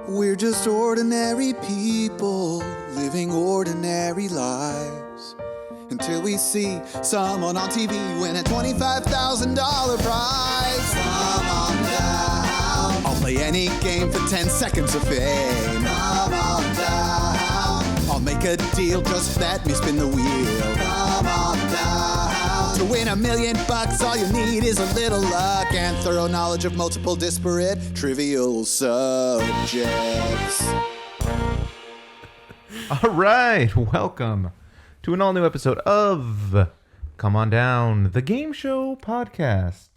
We're just ordinary people living ordinary lives until we see someone on TV win a $25,000 prize. Come on down. I'll play any game for 10 seconds of fame. Come on down. I'll make a deal, just let me spin the wheel. Come on down. To win $1 million, all you need is a little luck and thorough knowledge of multiple disparate trivial subjects. All right, welcome to an all-new episode of Come On Down, the game show podcast.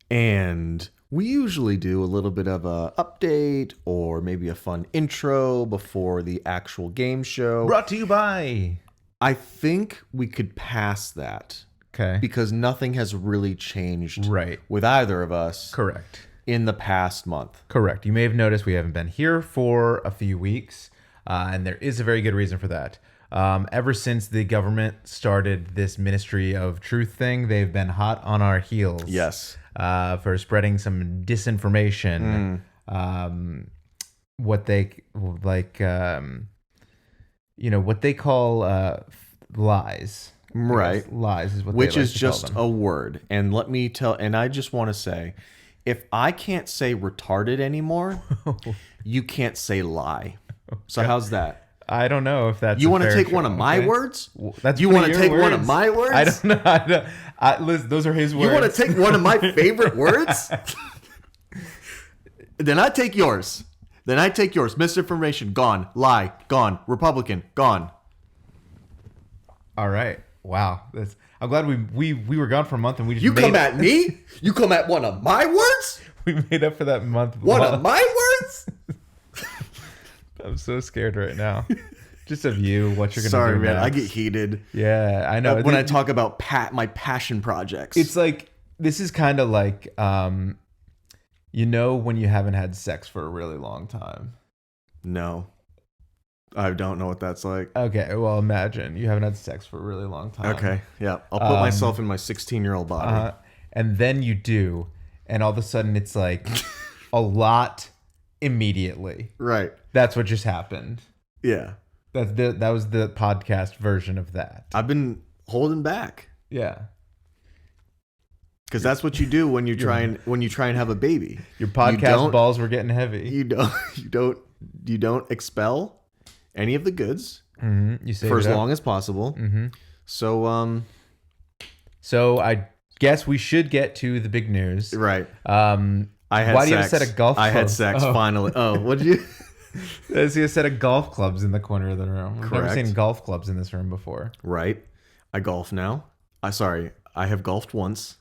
And we usually do a little bit of a update or maybe a fun intro before the actual game show. Brought to you by... I think we could pass that. Okay. Because nothing has really changed Right. with either of us Correct. in the past month. Correct. You may have noticed we haven't been here for a few weeks, and there is a very good reason for that. Ever since the government started this Ministry of Truth thing, they've been hot on our heels. Yes. For spreading some disinformation. What they like, what they call lies. Right. Lies is what Which they like is to call just them. a word. And let me tell, and I just want to say, if I can't say retarded anymore, you can't say lie. So how's that? I don't know if that's. You want to take one of my words? That's you one want of to your take one words? of my words? I don't know. Listen, those are his words. You want to take one of my favorite words? Then I take yours. Misinformation, gone. Lie, gone. Republican, gone. All right. Wow. I'm glad we were gone for a month and we just come at me? You come at one of my words? We made up for that month. One of my words? I'm so scared right now. Just of you, what you're gonna do. Sorry, man. next. I get heated. Yeah, I know. When I talk about my passion projects. It's like, this is kind of like, when you haven't had sex for a really long time. No. I don't know what that's like. Okay, well, imagine you haven't had sex for a really long time. Okay, yeah. I'll put myself in my 16-year-old body. And then you do, and all of a sudden it's like a lot immediately. Right. That's what just happened. Yeah. That was the podcast version of that. I've been holding back. Yeah. Because that's what you do when you try and have a baby. Your podcast balls were getting heavy. You don't expel any of the goods You save for it as up. long as possible. Mm-hmm. So I guess we should get to the big news. right. I had why do you sex. have a set of golf clubs? I had sex finally. Oh, what did you? I see a set of golf clubs in the corner of the room. I've never Correct. seen golf clubs in this room before. Right. I golf now. I have golfed once,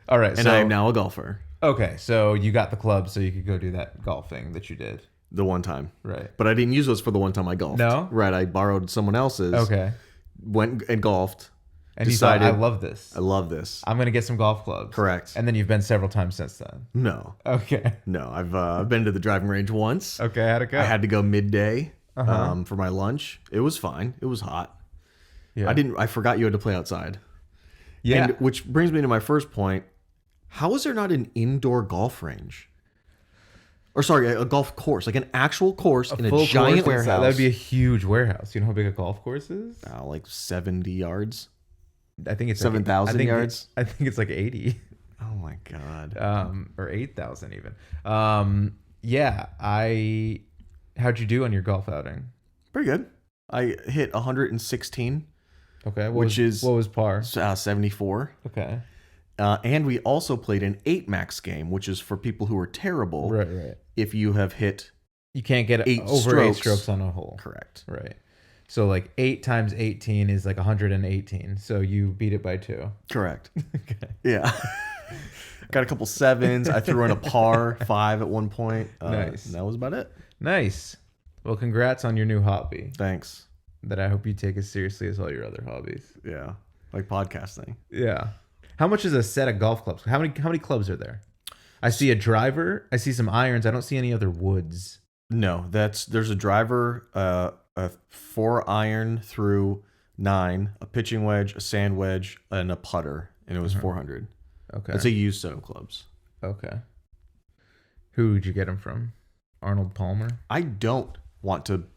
All right, and I am now a golfer. Okay, so you got the clubs so you could go do that golfing that you did. The one time. Right. But I didn't use those for the one time I golfed. No? Right. I borrowed someone else's. Okay. Went and golfed. And decided, you thought, I love this. I love this. I'm going to get some golf clubs. Correct. And then you've been several times since then. No. Okay. No. I've been to the driving range once. Okay, how'd it go? I had to go midday Uh-huh. for my lunch. It was fine. It was hot. Yeah. I forgot you had to play outside. Yeah. And which brings me to my first point. How is there not an indoor golf range? Or sorry, a golf course, like an actual course in a full giant course inside. warehouse. That would be a huge warehouse. You know how big a golf course is? Like 70 yards. I think it's 7,000 like, yards? I think it's like 80. Oh my God. Or 8,000 even. Yeah, how'd you do on your golf outing? Pretty good. I hit 116, Okay. what was par? 74. Okay. And we also played an 8 max game, which is for people who are terrible. Right. If you have hit You can't get Eight over 8 strokes. strokes on a hole. correct. Right. So like 8 times 18 is like 118. So you beat it by 2. Correct. Okay. Yeah. Got a couple sevens. I threw in a par 5 at one point. Nice. And that was about it. Nice. Well, congrats on your new hobby Thanks. that I hope you take as seriously as all your other hobbies. Yeah. Like podcasting. Yeah. How much is a set of golf clubs? How many clubs are there? I see a driver. I see some irons. I don't see any other woods. No, there's a driver, a 4 iron through 9, a pitching wedge, a sand wedge, and a putter, and it was 400. Okay. That's a used set of clubs. Okay. Who would you get them from? Arnold Palmer. I don't want to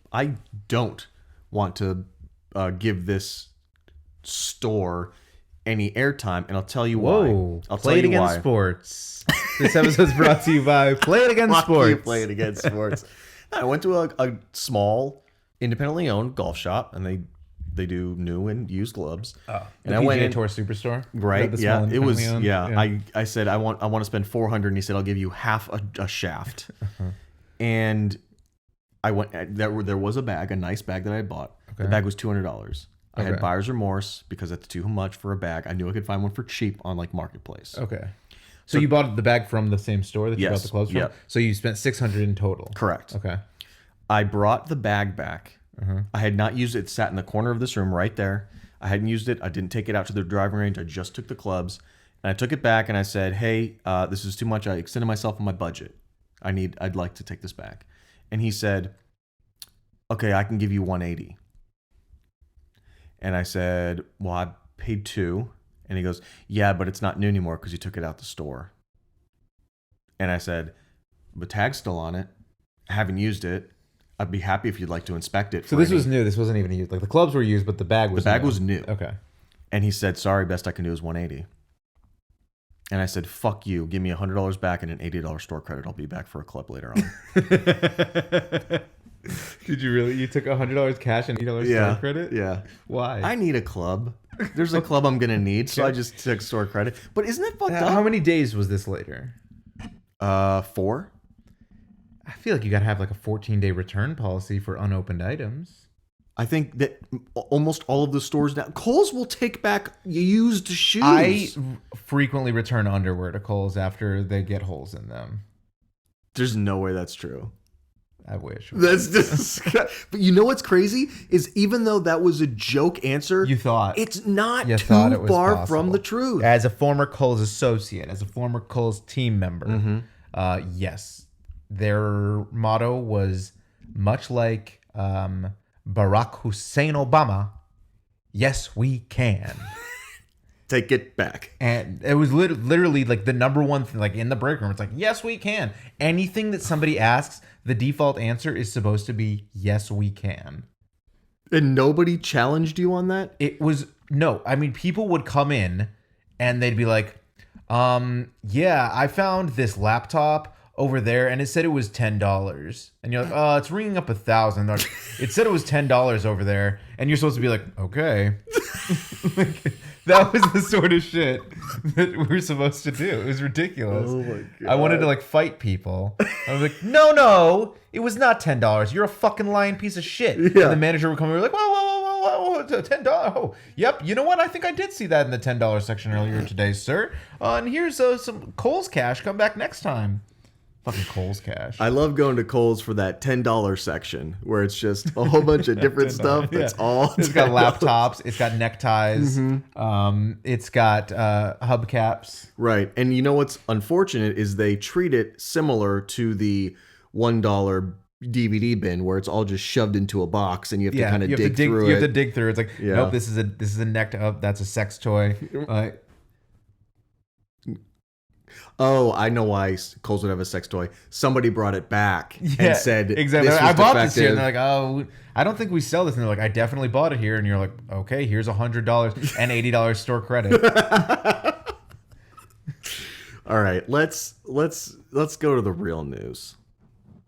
give this store any airtime, and I'll tell you why. I'll Play it against sports. This episode's brought to you by Play It Against Sports. Play It Against Sports. I went to a small, independently owned golf shop, and they do new and used clubs. Oh, and the I went PGA in, Tour Superstore. Right? The Yeah, it was. owned? Yeah. I said I want to spend $400, and he said I'll give you half a shaft. And I went. There was a bag, a nice bag that I had bought. Okay. The bag was $200. I had buyer's remorse because that's too much for a bag. I knew I could find one for cheap on like Marketplace. Okay. So you bought the bag from the same store that you bought the clothes from? Yeah. So you spent $600 in total? Correct. Okay. I brought the bag back. I had not used it. It sat in the corner of this room right there. I hadn't used it. I didn't take it out to the driving range. I just took the clubs. And I took it back and I said, hey, this is too much. I extended myself on my budget. I'd like to take this back. And he said, okay, I can give you $180. And I said, well, I paid $2. And he goes, yeah, but it's not new anymore because you took it out the store. And I said, the tag's still on it. I haven't used it. I'd be happy if you'd like to inspect it. So this was new. This wasn't even used. Like the clubs were used, but the bag was new. Okay. And he said, sorry, best I can do is $180. And I said, fuck you. Give me $100 back and an $80 store credit. I'll be back for a club later on. Did you really? You took $100 cash and $80 store credit? Yeah. Why? I need a club. There's a club I'm going to need, so I just took store credit. But isn't it fucked up? How many days was this later? 4. I feel like you got to have like a 14-day return policy for unopened items. I think that almost all of the stores now, Kohl's will take back used shoes. I frequently return underwear to Kohl's after they get holes in them. There's no way that's true. I wish. That's disgusting. But you know what's crazy is even though that was a joke answer, you thought it's not too far possible. from the truth. As a former Kohl's associate, as a former Kohl's team member, yes, their motto was much like Barack Hussein Obama. Yes, we can. Take it back. And it was literally like the number one thing, like in the break room. It's like, yes, we can. Anything that somebody asks, the default answer is supposed to be, yes, we can. And nobody challenged you on that? It was, no. I mean, people would come in and they'd be like, yeah, I found this laptop over there and it said it was $10. And you're like, oh, it's ringing up 1,000. Like, it said it was $10 over there. And you're supposed to be like, okay. That was the sort of shit that we were supposed to do. It was ridiculous. Oh my God. I wanted to like fight people. I was like, no, it was not $10. You're a fucking lying piece of shit. Yeah. And the manager would come over like, whoa, $10. Oh, yep. You know what? I think I did see that in the $10 section earlier today, sir. And here's some Kohl's cash. Come back next time. Fucking Kohl's cash. I love going to Kohl's for that $10 section where it's just a whole bunch of different stuff. That's all. It's got laptops. It's got neckties. It's got hubcaps. Right. And you know what's unfortunate is they treat it similar to the $1 DVD bin where it's all just shoved into a box and you have to kind of dig through it. You have to dig through it. It's like, nope, this is a neck up. That's a sex toy. Oh, I know why Kohl's would have a sex toy. Somebody brought it back and said, exactly. This was I bought defective. this here. And they're like, oh, I don't think we sell this. And they're like, I definitely bought it here. And you're like, okay, here's $100 and $80 store credit. All right, let's go to the real news.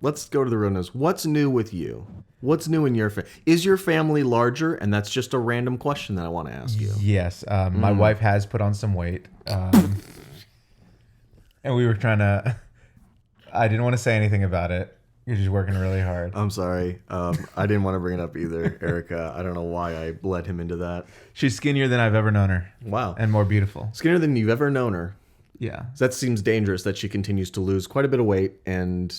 Let's go to the real news. What's new with you? What's new in your family? Is your family larger? And that's just a random question that I want to ask you. Yes. My wife has put on some weight. And we were trying to... I didn't want to say anything about it. You're just working really hard. I'm sorry. I didn't want to bring it up either, Erica. I don't know why I led him into that. She's skinnier than I've ever known her. Wow. And more beautiful. Skinnier than you've ever known her. Yeah. That seems dangerous that she continues to lose quite a bit of weight and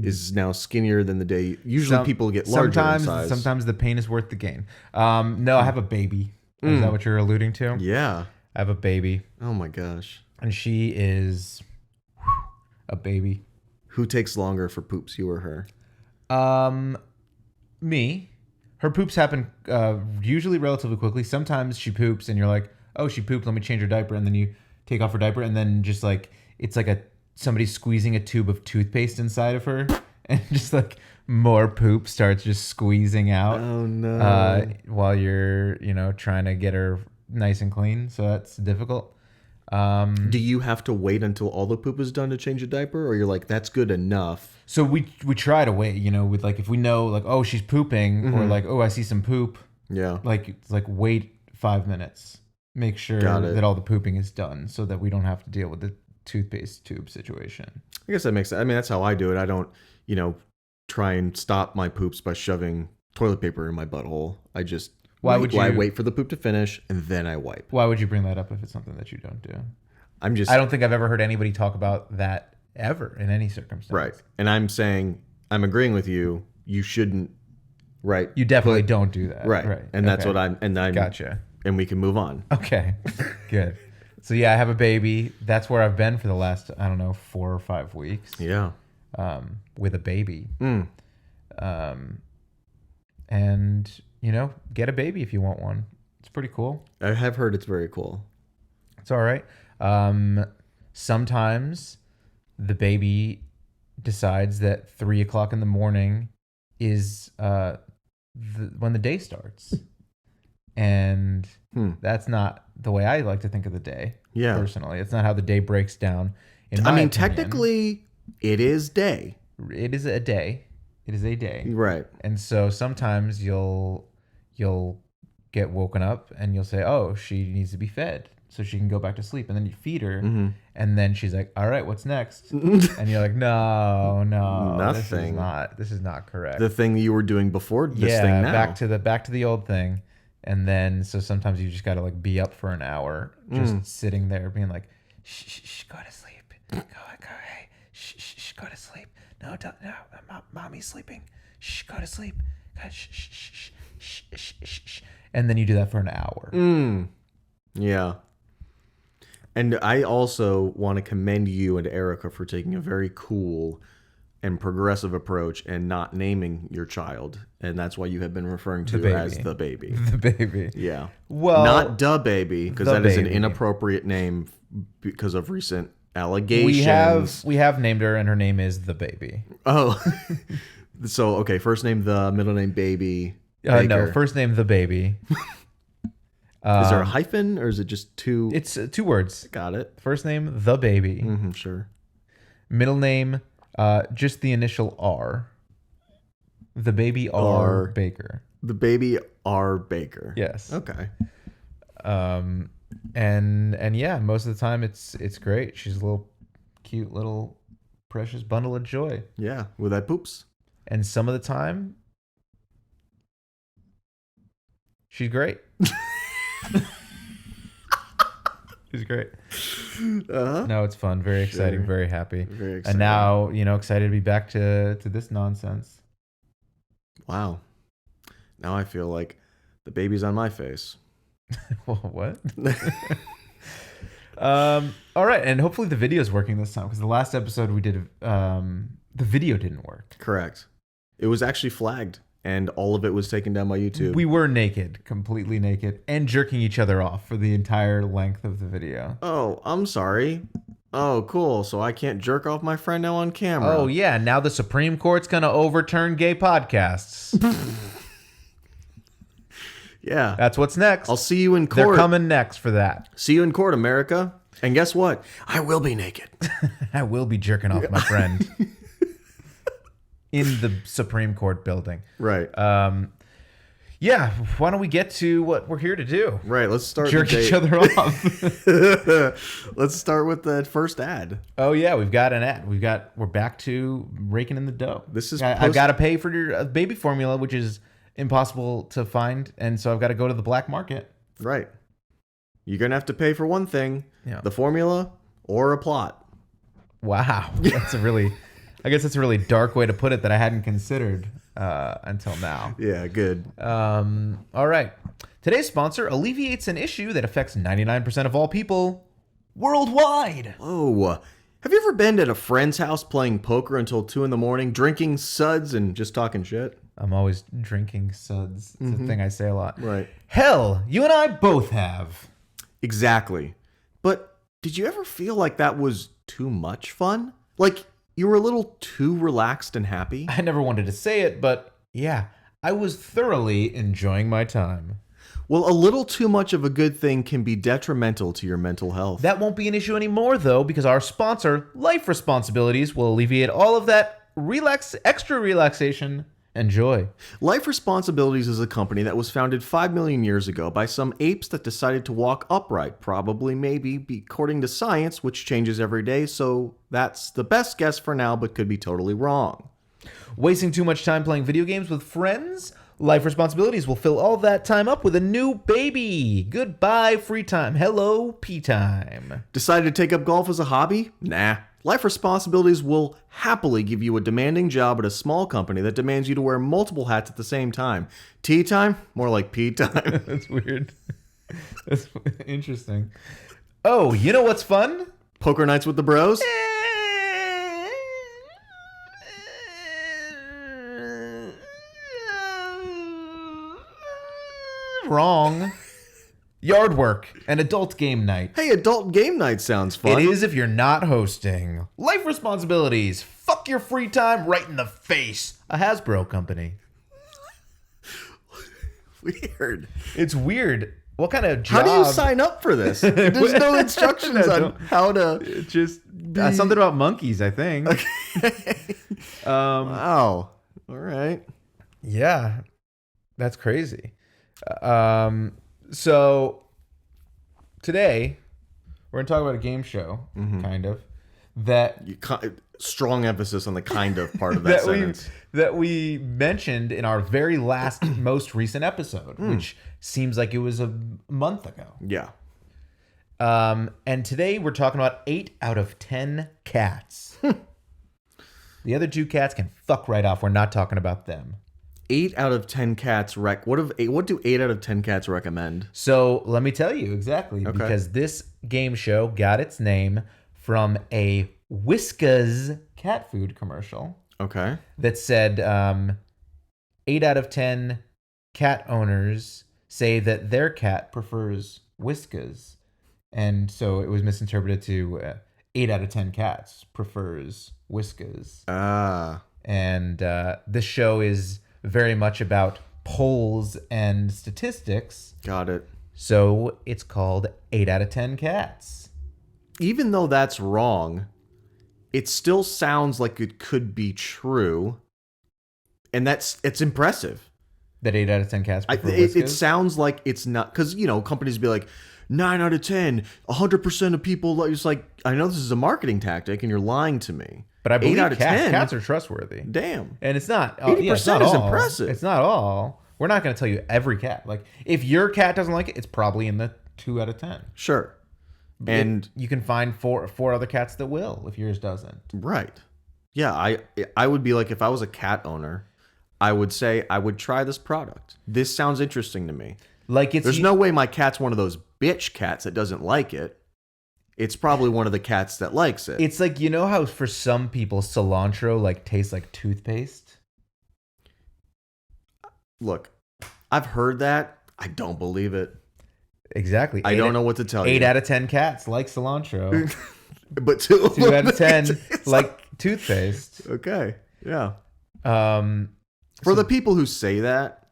is now skinnier than the day. Usually people get larger in size. Sometimes the pain is worth the gain. No, I have a baby. Is that what you're alluding to? Yeah. I have a baby. Oh my gosh. And she is a baby. Who takes longer for poops, you or her? Me. Her poops happen usually relatively quickly. Sometimes she poops and you're like, oh, she pooped, let me change her diaper. And then you take off her diaper and then just like, it's like somebody squeezing a tube of toothpaste inside of her. and just like more poop starts just squeezing out. Oh no. While you're, trying to get her nice and clean. So that's difficult. Do you have to wait until all the poop is done to change a diaper, or you're like, that's good enough? So we try to wait, with like, if we know like, oh, she's pooping, or like, oh, I see some poop. Yeah. Like, it's like wait 5 minutes. Make sure that all the pooping is done so that we don't have to deal with the toothpaste tube situation. I guess that makes sense. I mean, that's how I do it. I don't, try and stop my poops by shoving toilet paper in my butthole. I just I wait for the poop to finish and then I wipe. Why would you bring that up if it's something that you don't do? I don't think I've ever heard anybody talk about that ever in any circumstance. Right. And I'm saying, I'm agreeing with you. You shouldn't, right? You definitely don't do that. Right. And that's what I'm gotcha. And we can move on. Okay. Good. So yeah, I have a baby. That's where I've been for the last, 4 or 5 weeks. Yeah. With a baby. Mm. And, get a baby if you want one. It's pretty cool. I have heard it's very cool. It's all right. Sometimes the baby decides that 3 o'clock in the morning is when the day starts. And that's not the way I like to think of the day. Yeah. Personally, it's not how the day breaks down. In my opinion. Technically, it is day. It is a day. It is a day. Right. And so sometimes you'll get woken up and you'll say, "Oh, she needs to be fed so she can go back to sleep." And then you feed her, and then she's like, "All right, what's next?" And you're like, "No, nothing. This is not correct." The thing you were doing before this thing now. back to the old thing. And then so sometimes you just got to like be up for an hour, just sitting there being like, "Shh, go to sleep. Go, hey, shh, go to sleep. No, mommy's sleeping. Shh, go to sleep. Shh. And then you do that for an hour. Yeah. And I also want to commend you and Erica for taking a very cool and progressive approach and not naming your child. And that's why you have been referring to as the baby. The baby. Yeah. Well, not da baby, because that is an inappropriate name because of recent allegations. We have named her, and her name is the baby. Oh. So, okay, first name the, middle name baby. No, first name the baby. Is there a hyphen, or is it just two? It's 2 words. Got it. First name the baby. Sure. Middle name just the initial R. The baby R. Baker. The baby R. Baker. Yes. Okay. And yeah, most of the time it's great. She's a little cute little precious bundle of joy. Yeah, with that poops. And some of the time she's great. She's great. No, it's fun. Very exciting. Sure. Very happy. Very exciting. And now, excited to be back to this nonsense. Wow. Now I feel like the baby's on my face. Well, what? All right. And hopefully the video is working this time, because the last episode we did, the video didn't work. Correct. It was actually flagged, and all of it was taken down by YouTube. We were naked, completely naked, and jerking each other off for the entire length of the video. Oh, I'm sorry. Oh, cool. So I can't jerk off my friend now on camera. Oh, yeah. Now the Supreme Court's going to overturn gay podcasts. Yeah. That's what's next. I'll see you in court. They're coming next for that. See you in court, America. And guess what? I will be naked. I will be jerking off my friend. In the Supreme Court building. Right. Yeah, why don't we get to what we're here to do? Right, let's start. Jerk each other off. Let's start with that first ad. Oh yeah, we've got an ad. We're back to raking in the dough. This is I've got to pay for your baby formula, which is impossible to find, and so I've got to go to the black market. Right. You're gonna have to pay for one thing: the formula or a plot. Wow, that's a really. I guess that's a really dark way to put it that I hadn't considered until now. Yeah, good. All right. Today's sponsor alleviates an issue that affects 99% of all people worldwide. Oh, have you ever been at a friend's house playing poker until 2 a.m, drinking suds and just talking shit? I'm always drinking suds. It's a thing I say a lot. Right. Hell, you and I both have. Exactly. But did you ever feel like that was too much fun? Like, You were a little too relaxed and happy. I never wanted to say it, but yeah, I was thoroughly enjoying my time. Well, a little too much of a good thing can be detrimental to your mental health. That won't be an issue anymore, though, because our sponsor, Life Responsibilities, will alleviate all of that extra relaxation and joy. Life Responsibilities is a company that was founded 5 million years ago by some apes that decided to walk upright, probably, maybe, according to science, which changes every day, so that's the best guess for now, but could be totally wrong. Wasting too much time playing video games with friends? Life Responsibilities will fill all that time up with a new baby. Goodbye, free time. Hello, pee time. Decided to take up golf as a hobby? Nah. Life Responsibilities will happily give you a demanding job at a small company that demands you to wear multiple hats at the same time. Tea time? More like pee time. That's weird. That's interesting. Oh, you know what's fun? Poker nights with the bros? Wrong. Yard work and adult game night. Hey, adult game night sounds fun. It is if you're not hosting. Life Responsibilities. Fuck your free time right in the face. A Hasbro company. Weird. It's weird. What kind of job? How do you sign up for this? There's no instructions on how to just something about monkeys, I think. Okay. Wow. All right. Yeah. That's crazy. So today we're gonna talk about a game show, kind of, that strong emphasis on the kind of part of that sentence. that we mentioned in our very last, most recent episode, which seems like it was a month ago. Yeah. And today we're talking about 8 out of 10 cats. The other 2 cats can fuck right off. We're not talking about them. 8 out of 10 cats what do 8 out of 10 cats recommend? So let me tell you exactly, because this game show got its name from a Whiskas cat food commercial. Okay. That said 8 out of 10 cat owners say that their cat prefers Whiskas. And so it was misinterpreted to 8 out of 10 cats prefers Whiskas. Ah. And this show is very much about polls and statistics. Got it. So it's called 8 out of 10 cats. Even though that's wrong, it still sounds like it could be true. And it's impressive. That 8 out of 10 cats prefer it Whiskas? sounds like it's not, because, companies be like, 9 out of 10, 100% of people, it's like, I know this is a marketing tactic and you're lying to me. But I believe 8 out of 10, cats are trustworthy. Damn. And it's not. 80% it's not is all. impressive. It's not all. We're not going to tell you every cat. Like, if your cat doesn't like it, it's probably in the 2 out of 10. Sure. And you can find four other cats that will if yours doesn't. Right. Yeah, I would be like, if I was a cat owner, I would say I would try this product. This sounds interesting to me. Like, there's no way my cat's one of those bitch cats that doesn't like it. It's probably one of the cats that likes it. It's like, how for some people cilantro tastes like toothpaste? Look, I've heard that. I don't believe it. Exactly. I don't know what to tell you. 8 out of 10 cats like cilantro. But 2 out of 10 like toothpaste. Okay. Yeah. For the people who say that,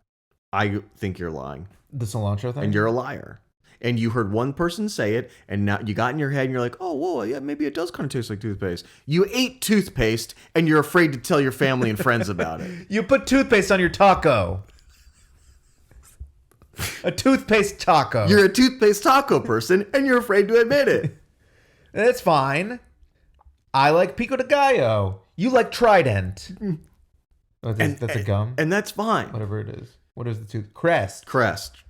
I think you're lying. The cilantro thing? And you're a liar. And you heard one person say it, and now you got in your head and you're like, oh, whoa, yeah, maybe it does kind of taste like toothpaste. You ate toothpaste and you're afraid to tell your family and friends about it. You put toothpaste on your taco. A toothpaste taco. You're a toothpaste taco person and you're afraid to admit it. That's fine. I like Pico de Gallo. You like Trident. That's a gum? And that's fine. Whatever it is. What is the tooth? Crest.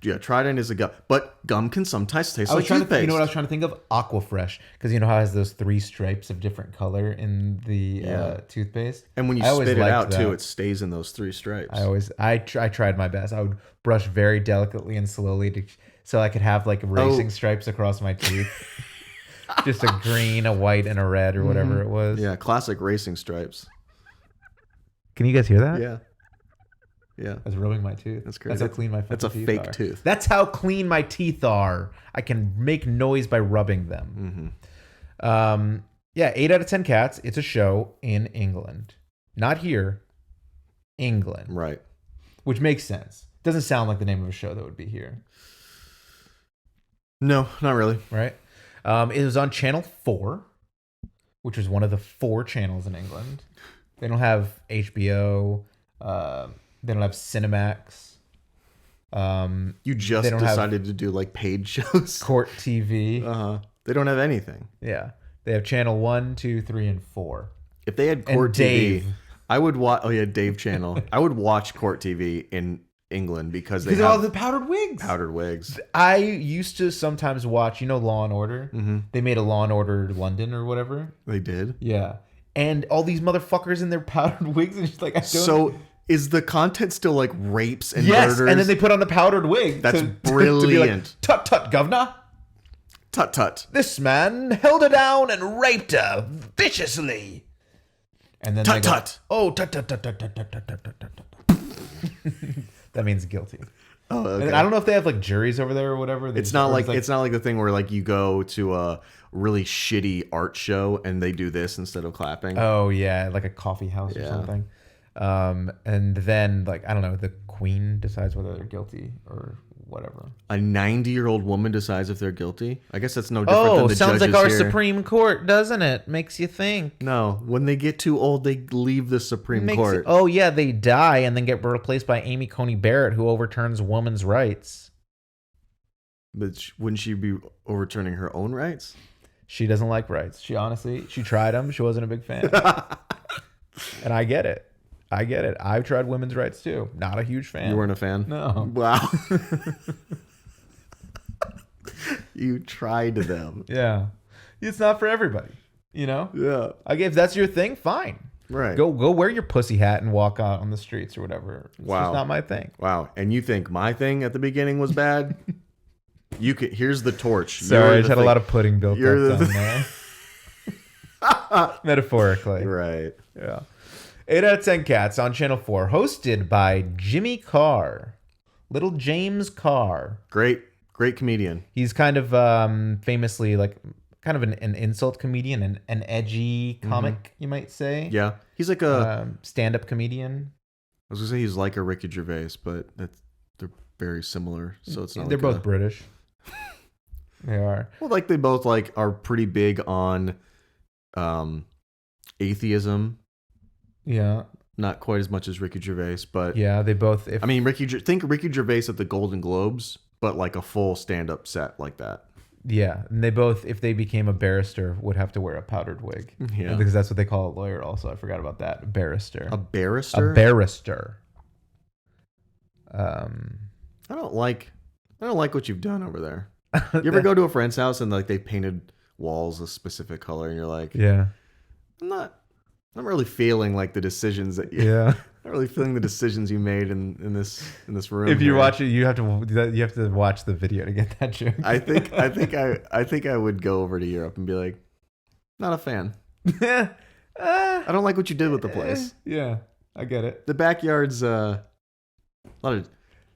Yeah, Trident is a gum. But gum can sometimes taste like You toothpaste. know what I was trying to think of? Aquafresh. Because you know how it has those 3 stripes of different color in the toothpaste? And when you spit it out, too, it stays in those 3 stripes. I tried my best. I would brush very delicately and slowly so I could have racing stripes across my teeth. Just a green, a white, and a red or whatever it was. Yeah, classic racing stripes. Can you guys hear that? Yeah. Yeah. I was rubbing my tooth. That's crazy. That's how clean my teeth are. That's a fake tooth. That's how clean my teeth are. I can make noise by rubbing them. Yeah, 8 out of 10 cats. It's a show in England. Not here, England. Right. Which makes sense. Doesn't sound like the name of a show that would be here. No, not really. Right? It was on Channel 4, which is one of the 4 channels in England. They don't have HBO. They don't have Cinemax. You just decided to do like paid shows. Court TV. They don't have anything. Yeah. They have Channel 1, 2, 3, and 4. If they had Court TV, Dave. I would watch. Oh yeah, Dave Channel. I would watch Court TV in England because they Because have all the powdered wigs. powdered wigs. I used to sometimes watch, Law and Order? Mm-hmm. They made a Law and Order London or whatever. They did? Yeah. And all these motherfuckers in their powdered wigs. And just like, I don't... So is the content still like rapes and yes, murders? and then they put on the powdered wig. That's to brilliant. be like, tut tut, governor. Tut tut. This man held her down and raped her viciously. And then Tut they go, tut. oh, tut tut tut tut tut tut tut tut tut tut. That means guilty. Oh, okay. And I don't know if they have like juries over there or whatever. It's not like the thing where like you go to a really shitty art show and they do this instead of clapping. Oh yeah, like a coffee house or something. And then like I don't know, the queen decides whether they're guilty or whatever. A 90-year-old woman decides if they're guilty. I guess that's no different than the sounds like judges our here. Supreme Court, doesn't it? Makes you think. No, when they get too old, they leave the Supreme Court. Oh yeah, they die and then get replaced by Amy Coney Barrett, who overturns women's rights. But wouldn't she be overturning her own rights? She doesn't like rights. She tried them. She wasn't a big fan. And I get it. I've tried women's rights too. Not a huge fan. You weren't a fan? No. Wow. You tried them. Yeah. It's not for everybody, Yeah. If that's your thing, fine. Right. Go wear your pussy hat and walk out on the streets or whatever. It's Wow. just not my thing. Wow. And you think my thing at the beginning was bad? Here's the torch. Sorry, I just had a lot of pudding built up down there. Metaphorically. Right. Yeah. 8 out of 10 cats on Channel 4, hosted by Jimmy Carr. Little James Carr. Great comedian. He's kind of famously like kind of an insult comedian, an edgy comic, you might say. Yeah. He's like a stand-up comedian. I was gonna say he's like a Ricky Gervais, but they're very similar. So it's not. They're both British. They are. Well, like they both like are pretty big on atheism. Yeah. Not quite as much as Ricky Gervais, but yeah, they both. think Ricky Gervais at the Golden Globes, but like a full stand-up set like that. Yeah, and they both, if they became a barrister, would have to wear a powdered wig. Yeah, because that's what they call a lawyer. Also, I forgot about that. A barrister. A barrister. A barrister. I don't like what you've done over there. You ever go to a friend's house and like they painted walls a specific color, and you're like, yeah, I'm not really feeling like the decisions that not really feeling the decisions you made in this room. If you watch it, you have to watch the video to get that joke. I think I would go over to Europe and be like, not a fan. I don't like what you did with the place. Yeah, I get it. The backyard's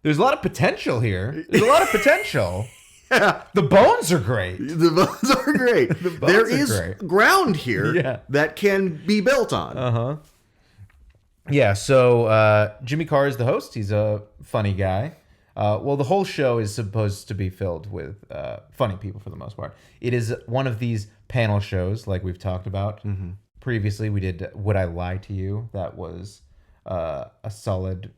there's a lot of potential here. There's a lot of potential. Yeah. The bones are great. The bones are great. There is ground here that can be built on. Uh-huh. Yeah, so Jimmy Carr is the host. He's a funny guy. Well, the whole show is supposed to be filled with funny people for the most part. It is one of these panel shows like we've talked about. Mm-hmm. Previously, we did Would I Lie to You? That was a solid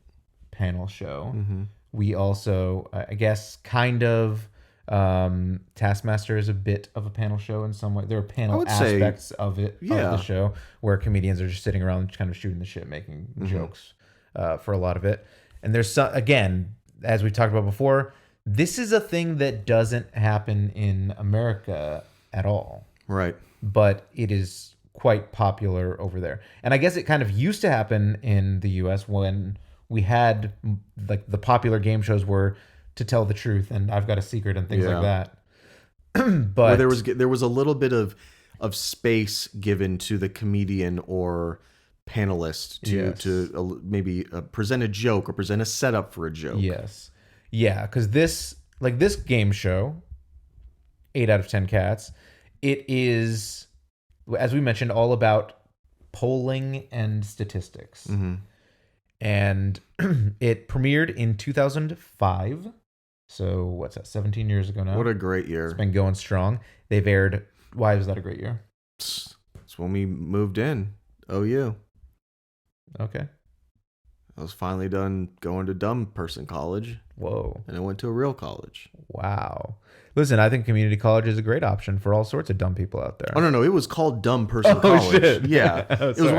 panel show. Mm-hmm. We also, I guess, kind of... Taskmaster is a bit of a panel show in some way. There are panel aspects of it, of the show, where comedians are just sitting around kind of shooting the shit, making jokes for a lot of it. And there's some, again, as we talked about before, this is a thing that doesn't happen in America at all. Right. But it is quite popular over there. And I guess it kind of used to happen in the US when we had like the popular game shows were To Tell the Truth and I've Got a Secret and things like that. But there was a little bit of space given to the comedian or panelist to maybe present a joke or present a setup for a joke. Yes. Yeah, because this game show, 8 out of 10 cats, it is as we mentioned, all about polling and statistics. And it premiered in 2005. So what's that, 17 years ago now? What a great year. It's been going strong. They've aired... Why was that a great year? It's when we moved in. OU. Okay. I was finally done going to dumb person college. Whoa. And I went to a real college. Wow. Listen, I think community college is a great option for all sorts of dumb people out there. Oh no, it was called dumb person college. Shit. Yeah. Oh, it was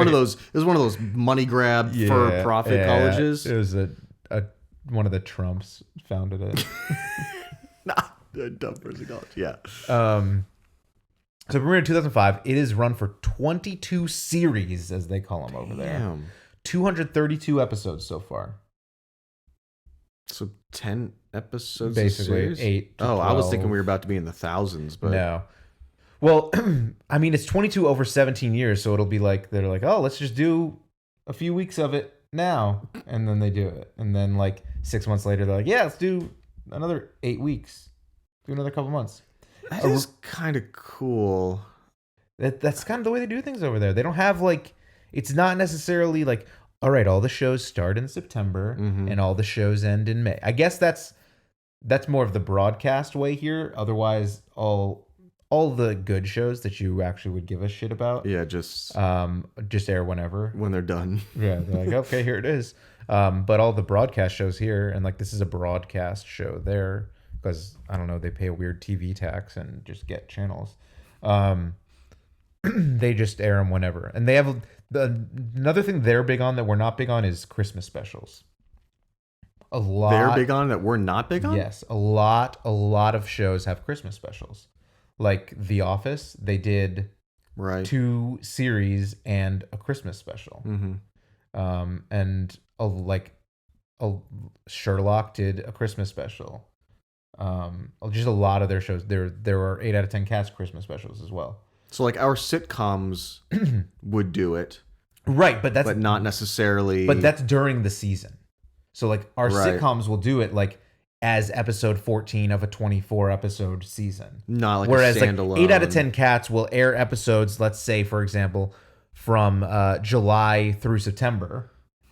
one of those money grab for profit colleges. It was one of the Trumps founded it. Not a dumb person college. Yeah. So premiered in 2005. It is run for 22 series, as they call them over there. 232 episodes so far. So 10 episodes, basically a series? 8 to 12. I was thinking we were about to be in the thousands, but no. Well, I mean, it's 22 over 17 years, so it'll be like they're like, oh, let's just do a few weeks of it now, and then they do it, and then like 6 months later, they're like, yeah, let's do another 8 weeks, do another couple months. That is kind of cool. That's kind of the way they do things over there. They don't have like, it's not necessarily like, all right, all the shows start in September and all the shows end in May. I guess that's more of the broadcast way here. Otherwise, all the good shows that you actually would give a shit about, just air whenever when they're done. Yeah, they're like, okay, here it is. But all the broadcast shows here, and like this is a broadcast show there because I don't know, they pay a weird TV tax and just get channels. They just air them whenever, and they have. Another thing they're big on that we're not big on is Christmas specials. A lot. They're big on that we're not big on? Yes. A lot of shows have Christmas specials. Like The Office, they did 2 series and a Christmas special. And Sherlock did a Christmas special. Just a lot of their shows. There were 8 out of 10 Cats Christmas specials as well. So like our sitcoms would do it. Right, but not necessarily. But that's during the season. So like our sitcoms will do it like as episode 14 of a 24 episode season. Not like whereas a standalone. Like 8 out of 10 Cats will air episodes, let's say for example, from July through September,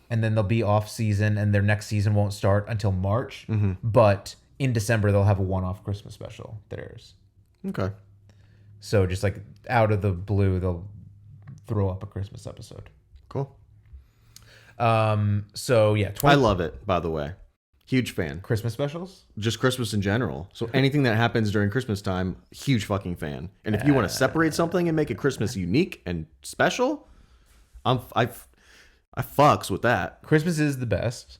and then they'll be off season and their next season won't start until March. But in December they'll have a one-off Christmas special that airs. Okay. So just like out of the blue, they'll throw up a Christmas episode. Cool. So yeah, I love it, by the way. Huge fan. Christmas specials? Just Christmas in general. So anything that happens during Christmas time, huge fucking fan. And if you want to separate something and make it Christmas unique and special, I fucks with that. Christmas is the best.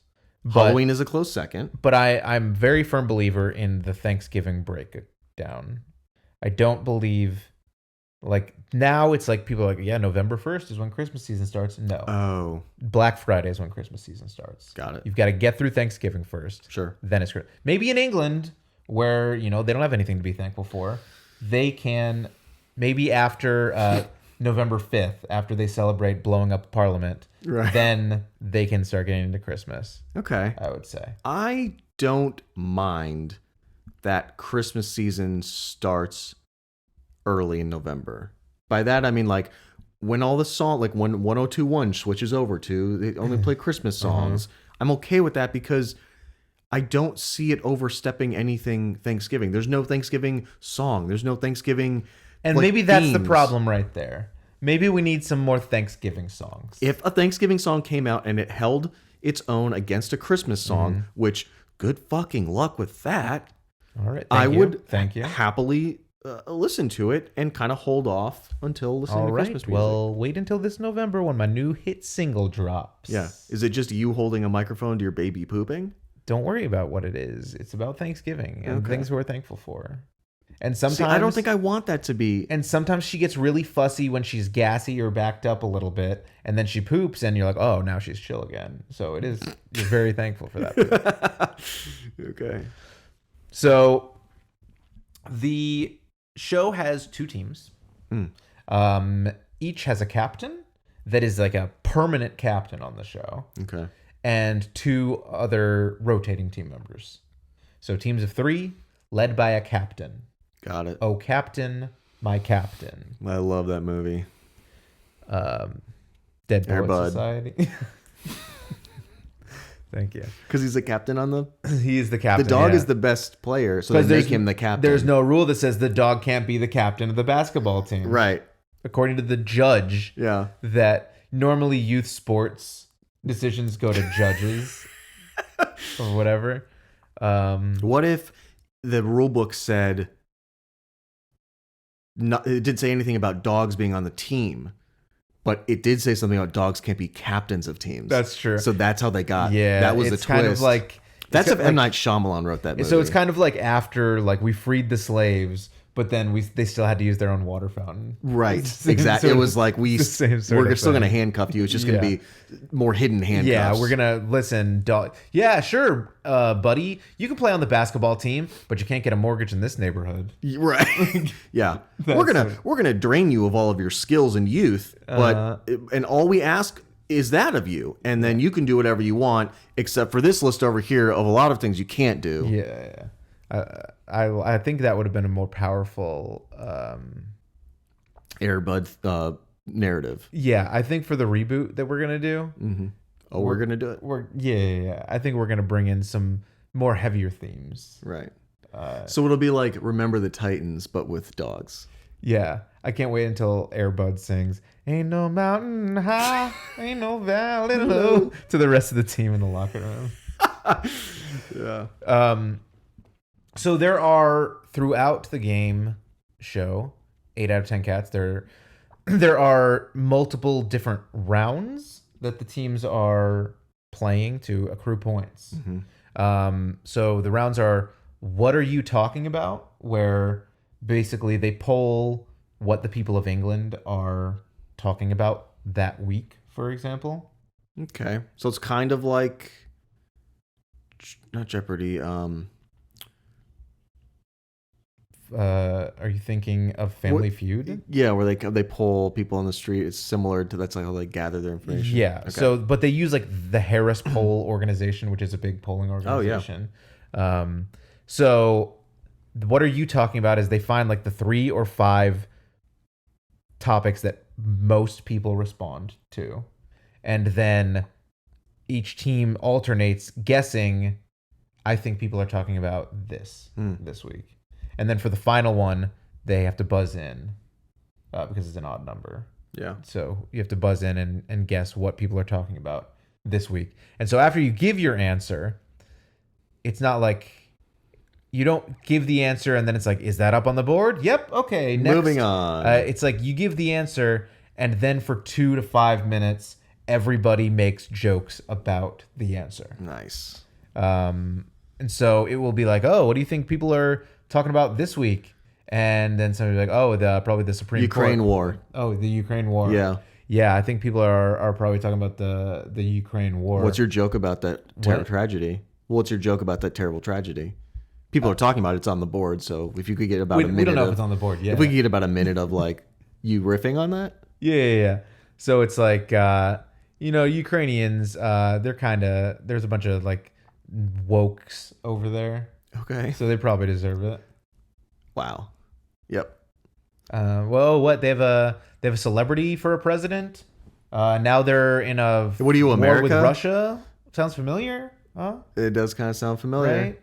Halloween is a close second. But I'm very firm believer in the Thanksgiving breakdown. I don't believe, like, now it's like people are like, yeah, November 1st is when Christmas season starts. No. Oh. Black Friday is when Christmas season starts. Got it. You've got to get through Thanksgiving first. Sure. Then it's Christmas. Maybe in England, where, they don't have anything to be thankful for, they can, maybe after November 5th, after they celebrate blowing up Parliament, then they can start getting into Christmas. Okay. I would say. I don't mind that Christmas season starts early in November. By that I mean like when all the song, like when 1021 switches over to they only play Christmas songs. I'm okay with that because I don't see it overstepping anything Thanksgiving. There's no Thanksgiving song. There's no Thanksgiving. And maybe that's the problem right there. Maybe we need some more Thanksgiving songs. If a Thanksgiving song came out and it held its own against a Christmas song, which good fucking luck with that. All right. I would Thank you. happily listen to it and kind of hold off until listening to Christmas music. Well, wait until this November when my new hit single drops. Yeah. Is it just you holding a microphone to your baby pooping? Don't worry about what it is. It's about Thanksgiving and things we're thankful for. And sometimes I don't think I want that to be. And sometimes she gets really fussy when she's gassy or backed up a little bit, and then she poops, and you're like, oh, now she's chill again. So it is. You're very thankful for that. Okay. So the show has 2 teams. Each has a captain that is like a permanent captain on the show. Okay. And 2 other rotating team members. So teams of 3 led by a captain. Got it. Oh, Captain, My Captain. I love that movie. Dead Air Poet Bud. Society. Thank you. Because he's the captain on the... He is the captain. The dog yeah. is the best player, so they There's- make him the captain. There's no rule that says the dog can't be the captain of the basketball team. Right. According to the judge, Yeah. that normally youth sports decisions go to judges or whatever. What if the rule book said... it didn't say anything about dogs being on the team, but it did say something about dogs can't be captains of teams. That's true. So that's how they got. Yeah, that was the it's twist. kind of like that's if like, M. Night Shyamalan wrote that movie. So it's kind of like after like we freed the slaves, but then they still had to use their own water fountain. right. Same Exactly. sort It of- was like the same sort we're of still going to thing. handcuff you. It's just going to Yeah. be more hidden handcuffs. Yeah, we're gonna listen, dog. Yeah, sure, buddy. You can play on the basketball team, but you can't get a mortgage in this neighborhood. Right. Yeah. That's we're gonna drain you of all of your skills and youth, but and all we ask is that of you, and then you can do whatever you want, except for this list over here of a lot of things you can't do. Yeah. I think that would have been a more powerful. Air Bud narrative. Yeah, I think for the reboot that we're gonna do, Oh, we're gonna do it. yeah. I think we're gonna bring in some more heavier themes. Right. So it'll be like Remember the Titans, but with dogs. Yeah, I can't wait until Airbud sings "Ain't no mountain high, ain't no valley low" to the rest of the team in the locker room. Yeah. So there are throughout the game show 8 out of 10 cats. There are multiple different rounds that the teams are playing to accrue points. So the rounds are "What are you talking about?" where basically they poll what the people of England are talking about that week, for example. Okay. So it's kind of like not Jeopardy. Are you thinking of Family Feud? Yeah, where they poll people on the street. It's similar to that's like how they gather their information. Yeah. Okay. So, but they use like the Harris Poll organization, which is a big polling organization. So, what are you talking about? Is they find like the 3 or 5 topics that most people respond to, and then each team alternates guessing. I think people are talking about this week. And then for the final one, they have to buzz in because it's an odd number. Yeah. So you have to buzz in and guess what people are talking about this week. And so after you give your answer, it's not like you don't give the answer and then it's like, is that up on the board? Yep. Okay. Next. Moving on. It's like you give the answer and then for 2 to 5 minutes, everybody makes jokes about the answer. Nice. And so it will be like, oh, what do you think people are talking about this week? And then somebody will be like, oh, probably the Supreme Ukraine Court. war. Oh, the Ukraine war. Yeah. Yeah, I think people are probably talking about the Ukraine war. What's your joke about that tragedy? What's your joke about that terrible tragedy? People are talking about it. It's on the board. So if you could get about a minute, we don't know if it's on the board yet. If we could get about a minute of like you riffing on that, Yeah. So it's like, Ukrainians. There's a bunch of like wokes over there, okay. so they probably deserve it. Wow. Yep. Well, what they have a celebrity for a president. Now they're in a What are you, war America? with Russia? Sounds familiar, huh? It does kind of sound familiar. Right.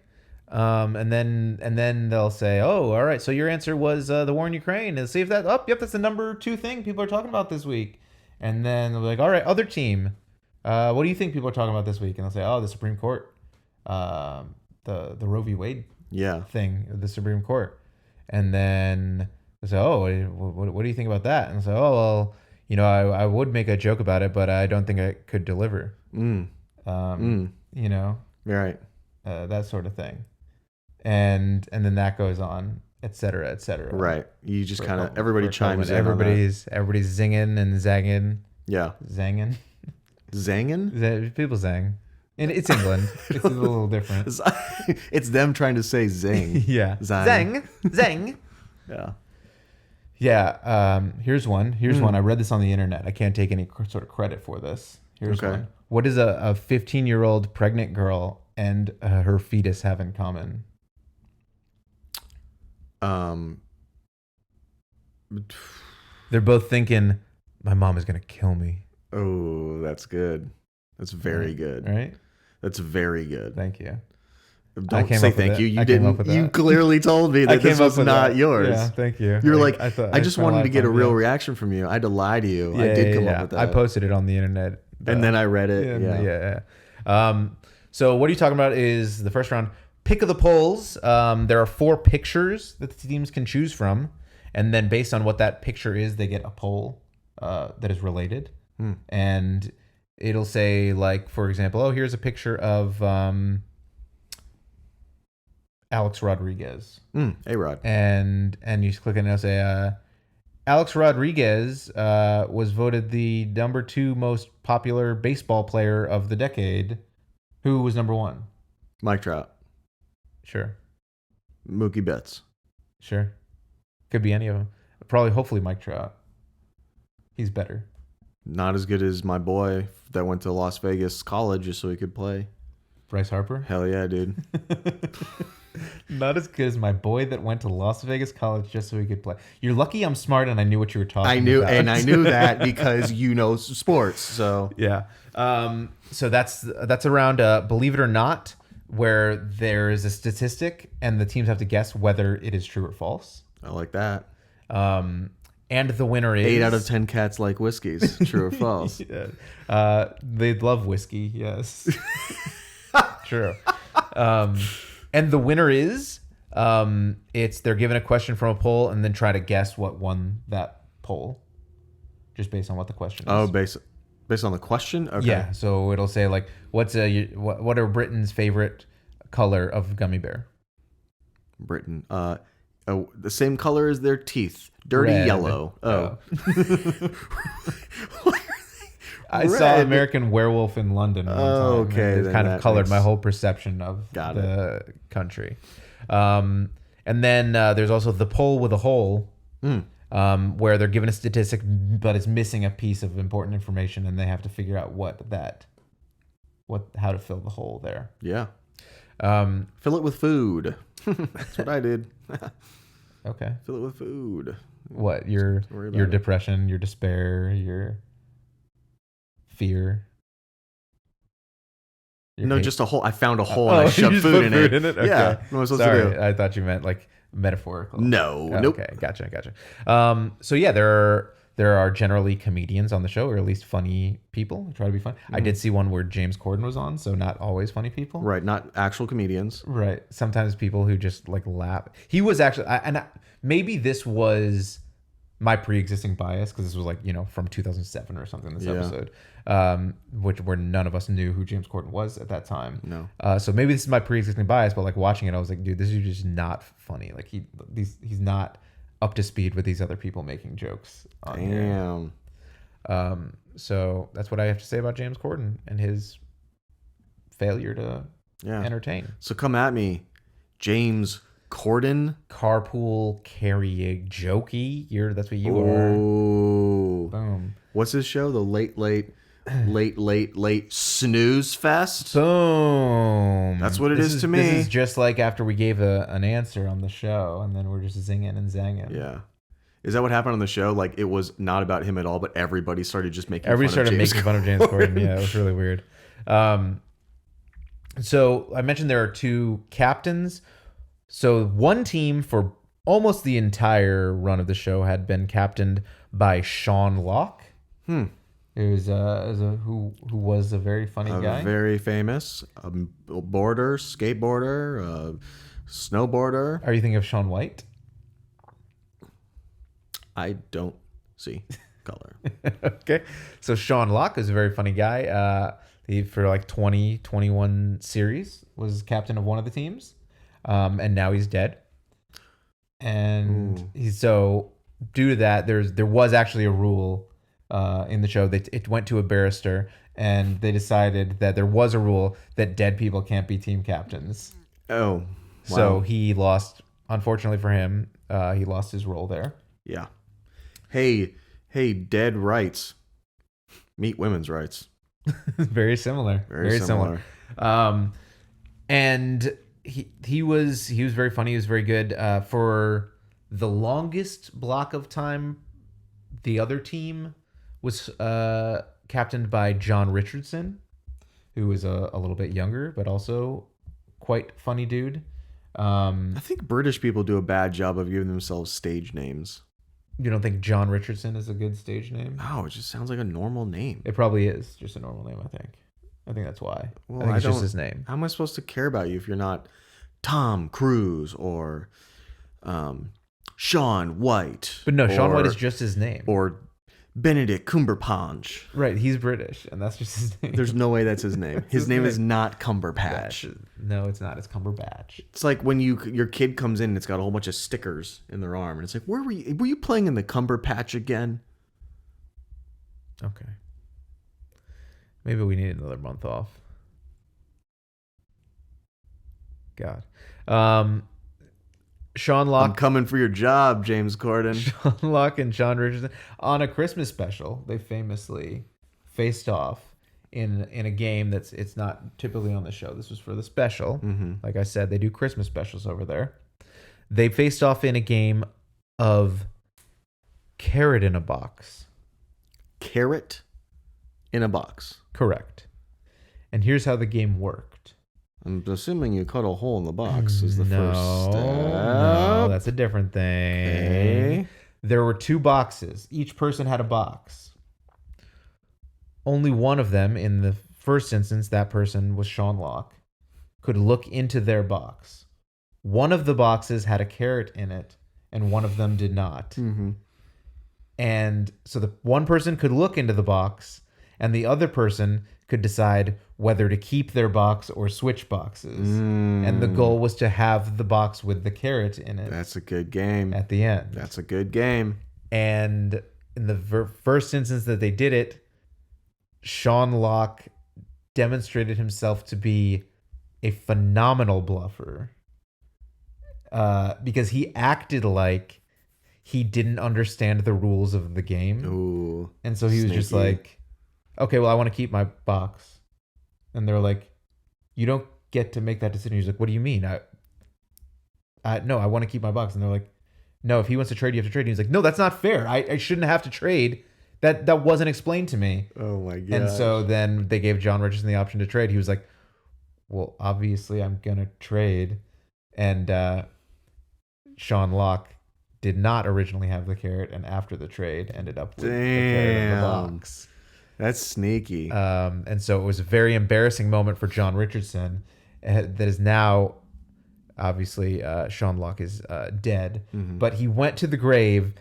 And then they'll say, oh, all right. So your answer was the war in Ukraine. And see if that. Oh, yep, that's the number 2 thing people are talking about this week. And then they'll be like, all right, other team. What do you think people are talking about this week? And they'll say, oh, the Supreme Court, the Roe v. Wade Yeah. thing, the Supreme Court. And then they say, oh, what do you think about that? And say, oh, well, I would make a joke about it, but I don't think I could deliver. Right. That sort of thing. And then that goes on, et cetera, et cetera. Right. You just For a kind of couple- everybody for a couple chimes in. minutes. Everybody's zinging and zagging. Yeah. Zanging. Zangin? People zang. And it's England. It's a little different. It's them trying to say zing. Yeah. Zang. Zang. Yeah. Yeah. Here's one. I read this on the internet. I can't take any sort of credit for this. Here's Okay. one. What does a 15-year-old pregnant girl and her fetus have in common? They're both thinking, my mom is going to kill me. Oh, that's good. That's very good. Right? That's very good. Thank you. Don't say thank you. You I came up with didn't. You that. clearly told me that this was not yours. Yeah, thank you. You're like, thought I just spent wanted to get a time, real yeah. reaction from you. I had to lie to you. Yeah, I did come yeah. up with that. I posted it on the internet. And then I read it. Yeah. So what are you talking about is the first round pick of the polls. There are 4 pictures that the teams can choose from. And then based on what that picture is, they get a poll that is related. And it'll say, like, for example, oh, here's a picture of Alex Rodriguez. A-Rod. And you click it and it'll say, Alex Rodriguez was voted the number 2 most popular baseball player of the decade. Who was number 1? Mike Trout. Sure. Mookie Betts. Sure. Could be any of them. Probably, hopefully, Mike Trout. He's better. Not as good as my boy that went to Las Vegas College just so he could play. Bryce Harper? Hell yeah, dude. Not as good as my boy that went to Las Vegas College just so he could play. You're lucky I'm smart and I knew what you were talking about. I knew that because you know sports. So yeah. So that's around believe it or not, where there is a statistic and the teams have to guess whether it is true or false. I like that. And the winner is 8 out of 10 cats like whiskeys. True or false? Yeah. They love whiskey. Yes. True. And the winner is they're given a question from a poll and then try to guess what won that poll, just based on what the question is. Oh, based on the question. Okay. Yeah. So it'll say, like, what are Britain's favorite color of gummy bear? Britain. The same color as their teeth. Dirty Red. yellow. Oh. I saw American Werewolf in London one time. Okay, It then kind of that colored makes- my whole perception of the country. And then there's also the poll with a hole, where they're given a statistic, but it's missing a piece of important information, and they have to figure out how to fill the hole there. Yeah. Fill it with food. That's what I did. Okay. Fill it with food. What your worry your about it. depression, your despair, your fear. Your No, hate? just a hole. I found a hole and I you shoved just food put in food it. in it? Okay. Yeah. What am I supposed Sorry, to do? I thought you meant like metaphorical. No. Nope. Okay, gotcha. So yeah, there are generally comedians on the show, or at least funny people who try to be fun. I did see one where James Corden was on, so not always funny people. Right. Not actual comedians. Right. Sometimes people who just like laugh. He was actually, maybe this was my pre-existing bias because this was like, from 2007 or something. This episode, where none of us knew who James Corden was at that time. No. So maybe this is my pre-existing bias, but like watching it, I was like, dude, this is just not funny. Like he's not up to speed with these other people making jokes on here. Damn. So that's what I have to say about James Corden and his failure to entertain. So come at me, James Corden. Carpool karaoke. That's what you are. Oh. Boom. What's his show? The late snooze fest. Boom. That's what it This is to me. This is just like after we gave an answer on the show, and then we're just zinging and zanging. Yeah. Is that what happened on the show? Like, it was not about him at all, but everybody started just making Everybody fun started of James making fun of James Corden. Yeah, it was really weird. So I mentioned there are 2 captains. So one team for almost the entire run of the show had been captained by Sean Locke. Who was a very funny guy. Very famous boarder, skateboarder, snowboarder. Are you thinking of Sean White? I don't see color. Okay. So Sean Locke is a very funny guy. He, for like 21 series, was captain of one of the teams. And now he's dead. And so due to that, there was actually a rule in the show that it went to a barrister, and they decided that there was a rule that dead people can't be team captains. Oh, wow. So he lost, unfortunately for him, he lost his role there. Yeah. Hey, dead rights. Meet women's rights. Very similar. Very similar. And he was very funny. He was very good. For The longest block of time, the other team was captained by John Richardson, who is a little bit younger, but also quite funny dude. I think British people do a bad job of giving themselves stage names. You don't think John Richardson is a good stage name? No, it just sounds like a normal name. It probably is just a normal name, I think. I think that's why. Well, I think it's just his name. How am I supposed to care about you if you're not Tom Cruise or Sean White? But no, Sean White is just his name. Or Benedict Cumberbatch. Right, he's British, and that's just his name. There's no way that's his name. His name is not Cumberbatch. No, it's not. It's Cumberbatch. It's like when your kid comes in and it's got a whole bunch of stickers in their arm, and it's like, where were you? Were you playing in the Cumberpatch again? Okay. Maybe we need another month off. God. Sean Locke. I'm coming for your job, James Corden. Sean Locke and John Richardson on a Christmas special. They famously faced off in a game it's not typically on the show. This was for the special. Mm-hmm. Like I said, they do Christmas specials over there. They faced off in a game of carrot in a box. Carrot in a box. Correct. And here's how the game worked. I'm assuming you cut a hole in the box is the first step. No, that's a different thing. Okay. There were 2 boxes. Each person had a box. Only one of them, in the first instance, that person was Sean Locke, could look into their box. One of the boxes had a carrot in it, and one of them did not. Mm-hmm. And so the one person could look into the box, and the other person could decide whether to keep their box or switch boxes. And the goal was to have the box with the carrot in it. That's a good game. At the end. That's a good game. And in the first instance that they did it, Sean Locke demonstrated himself to be a phenomenal bluffer. Because he acted like he didn't understand the rules of the game. Ooh. And so he was just like, okay, well, I want to keep my box. And they're like, you don't get to make that decision. He's like, what do you mean? No, I want to keep my box. And they're like, no, if he wants to trade, you have to trade. And he's like, no, that's not fair. I shouldn't have to trade. That wasn't explained to me. Oh my god. And so then they gave John Richardson the option to trade. He was like, well, obviously I'm going to trade. And Sean Locke did not originally have the carrot, and after the trade ended up with the carrot in the box. That's sneaky. And so it was a very embarrassing moment for John Richardson. That is now, obviously, Sean Locke is dead. Mm-hmm. But he went to the grave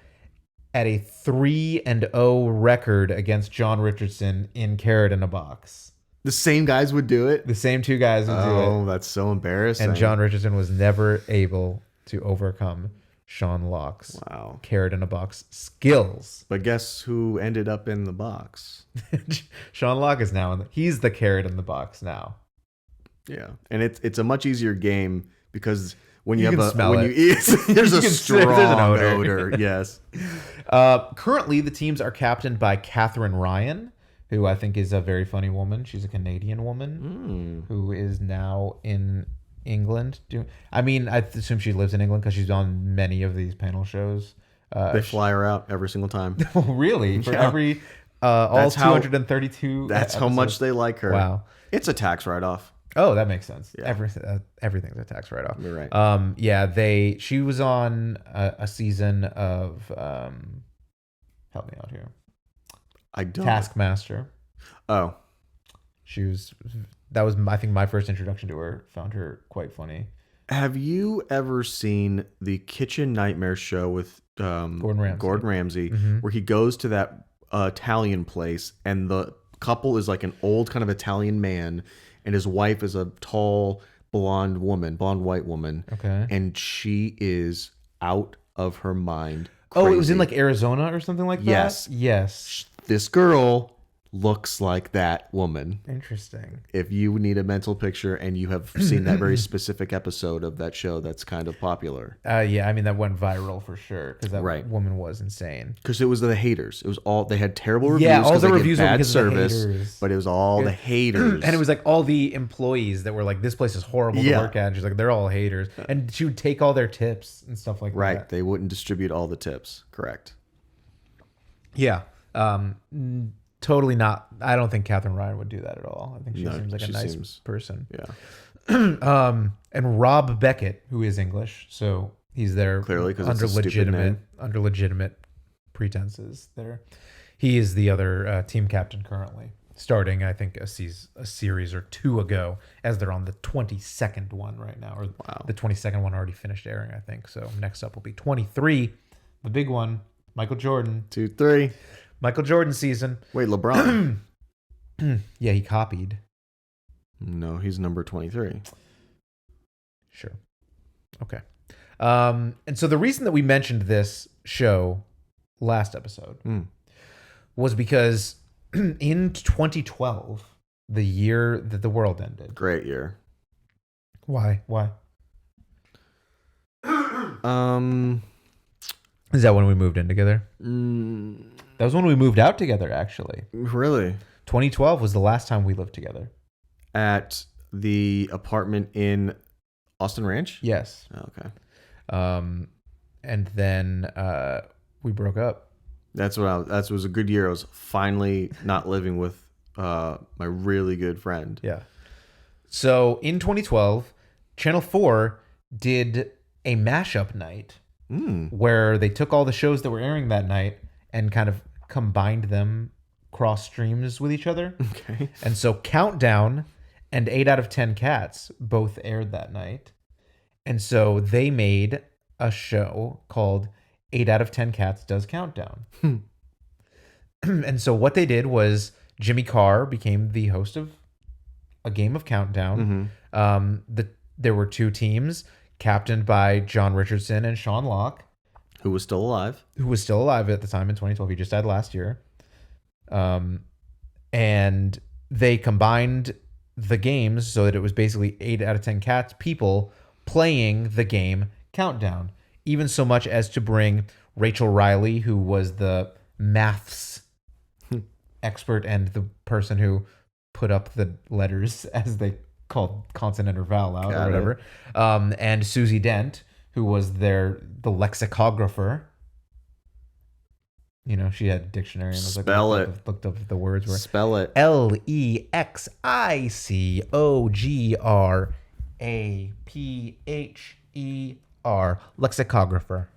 at a 3-0 record against John Richardson in carrot in a box. The same guys would do it? The same 2 guys would do it. Oh, that's so embarrassing. And John Richardson was never able to overcome Sean Locke's carrot in a box skills. But guess who ended up in the box? Sean Locke is now he's the carrot in the box now. Yeah, and it's a much easier game because when you, can have smell when it. you eat, there's a strong there's an odor. odor. Yes. Currently, the teams are captained by Catherine Ryan, who I think is a very funny woman. She's a Canadian woman who is now in England. I assume she lives in England because she's on many of these panel shows. They fly her out every single time. Oh, really? For every all That's 232. That's how much they like her. Wow. It's a tax write-off. Oh, that makes sense. Yeah. Everything's a tax write-off. You're right. Yeah, she was on a season of help me out here. I don't. Taskmaster. Oh. That was I think my first introduction to her. Found her quite funny. Have you ever seen the Kitchen Nightmare show with Gordon Ramsay, where he goes to that Italian place and the couple is like an old kind of Italian man and his wife is a tall blonde white woman. Okay. And she is out of her mind. Oh, it was crazy. in like Arizona or something like that? Yes. Yes. This girl looks like that woman. Interesting. If you need a mental picture and you have seen that very specific episode of that show that's kind of popular. Yeah, I mean, that went viral for sure because that Right. woman was insane. Because it was the haters. It was all, they had terrible reviews. Yeah, all 'cause the they get reviews were bad because of the service, haters. but it was all the haters. And it was like all the employees that were like, this place is horrible to Yeah. work at. And she's like, they're all haters. And she would take all their tips and stuff like right. that. They wouldn't distribute all the tips. Correct. Yeah. Totally not. I don't think Catherine Ryan would do that at all. I think she No, seems like a she nice seems- person. Yeah. And Rob Beckett, who is English, so he's there Clearly, 'cause under it's a stupid name. legitimate pretenses. There, he is the other team captain currently, starting I think a series or two ago, as they're on the 22nd one right now, or the 22nd one already finished airing, I think. So next up will be 23, the big one, Michael Jordan. 2, 3. Michael Jordan season. Wait, LeBron. Yeah, he copied. No, he's number 23. Sure. Okay. And so the reason that we mentioned this show last episode was because in 2012, the year that the world ended. Great year. Why? Um, Is that when we moved in together? That was when we moved out together, actually. really? 2012 was the last time we lived together. At the apartment in Austin Ranch? Yes. Oh, okay. And then we broke up. That was a good year. I was finally not living with my really good friend. Yeah. So in 2012, Channel 4 did a mashup night where they took all the shows that were airing that night and kind of combined them cross streams with each other. Okay. And so Countdown and 8 out of 10 Cats both aired that night. And so they made a show called 8 out of 10 Cats Does Countdown. And so what they did was Jimmy Carr became the host of a game of Countdown. There were two teams captained by John Richardson and Sean Locke, Who was still alive? who was still alive at the time in 2012. He just died last year. And they combined the games so that it was basically 8 out of 10 cats people playing the game Countdown. Even so much as to bring Rachel Riley, who was the maths expert and the person who put up the letters as they called consonant or vowel out or whatever, and Susie Dent, who was the lexicographer. You know, she had a dictionary and was like, looked up the words were. Spell it. LEXICOGRAPHER. Lexicographer.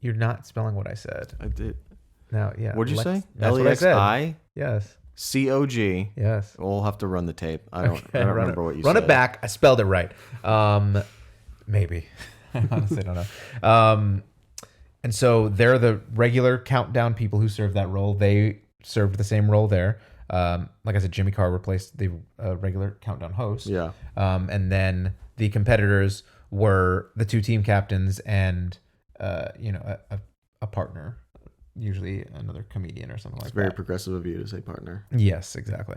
You're not spelling what I said. I did. Now, yeah. What'd you say? That's what I said. LEXI? Yes. COG. Yes. We'll have to run the tape. I don't remember what you said. Run it back. I spelled it right. Maybe. I honestly don't know. And so they're the regular Countdown people who served that role. They served the same role there. Like I said, Jimmy Carr replaced the regular Countdown host. Yeah. And then the competitors were the two team captains and a partner, usually another comedian or something like It's very that. progressive of you to say partner. Yes, exactly.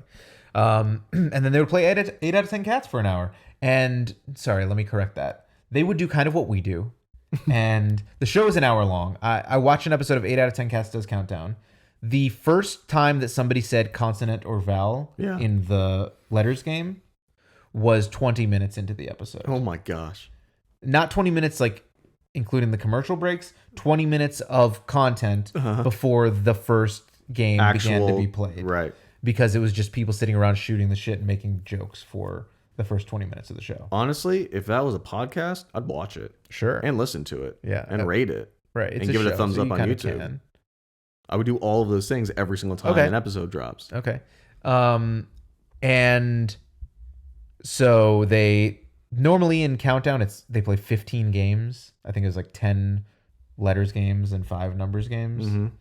And then they would play 8 out of 10 cats for an hour. And sorry, let me correct that. They would do kind of what we do. And the show is an hour long. I watched an episode of 8 out of 10 Cats Does Countdown. The first time that somebody said consonant or vowel in the letters game was 20 minutes into the episode. Oh my gosh. Not 20 minutes like including the commercial breaks, 20 minutes of content before the first game began to be played. Right. Because it was just people sitting around shooting the shit and making jokes for the first 20 minutes of the show. Honestly, if that was a podcast, I'd watch it. Sure. And listen to it. Yeah. And rate it. Right. And give it a thumbs so up you on kinda YouTube. can. I would do all of those things every single time an episode drops. Okay. And so they normally in Countdown, they play 15 games. I think it was like 10 letters games and 5 numbers games.